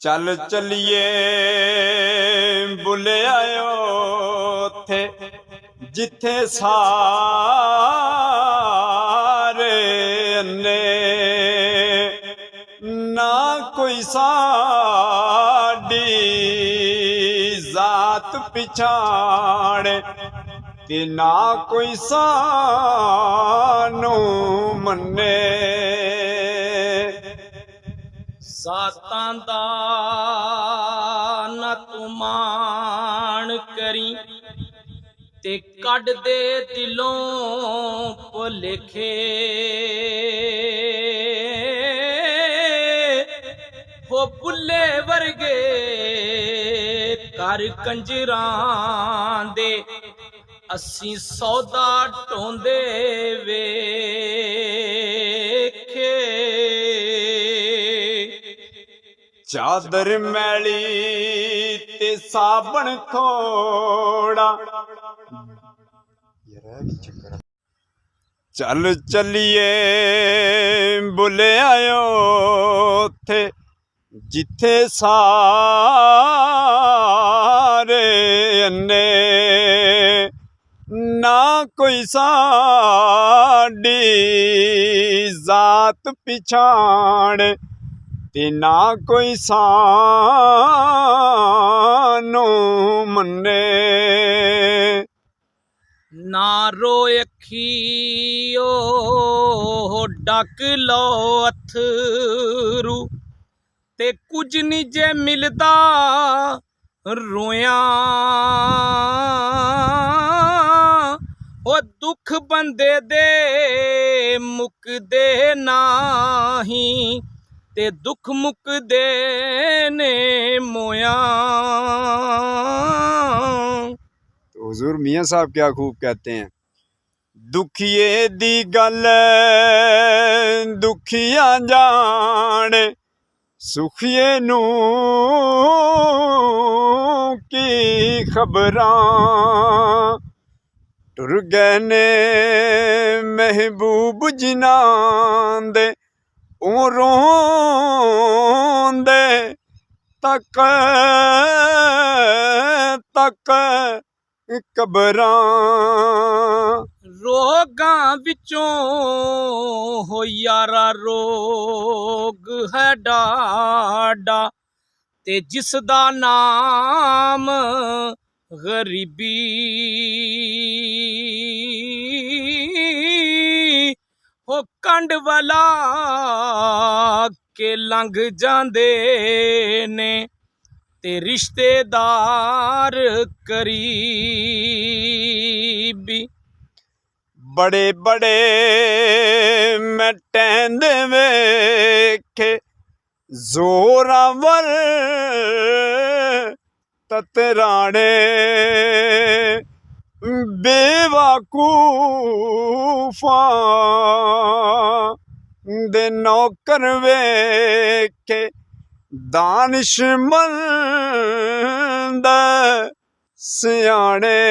चल चलिए बुले आयो थे जिथे सारे ने ना कोई साड़ी जात पिछाड़े ते ना कोई सानू मन्ने। जातां दा ना तू मान करी ते कड दे दिलों भुलेखे। हो बुले वर्गे कर कंजरां दे असी सौदा ढोंदे वेखे। चादर मैली ते साबण थोड़ा चल चलिए बुले आयो थे जिथे सारे ने ना कोई साड़ी जात पिछाड़े ते ना कोई सानू मन्ने। ना रो अखियो डक लो अथरू ते कुछ नी जे मिलदा रोया। ओ दुख बंदे दे मुकदे नाही ते दुख मुकदे ने मोया। तो हुजूर मियाँ साहब क्या खूब कहते हैं, दुखिए दी गल दुखिया जाने सुखिए नू की खबरां। टुर गए ने महबूब जिन्हां दे ओ रोंदे तक तक कबरां। रोगां विचों हो यारा रोग है डाडा ते जिसदा नाम गरीबी। हो कंड वाला के लंघ जांदे ने ते रिश्तेदार करीबी। बड़े बड़े मैं टहंदे वेखे जोरावर ततराणे बेवकूफा दे नौकर वेखे दानिशमंद सियाणे।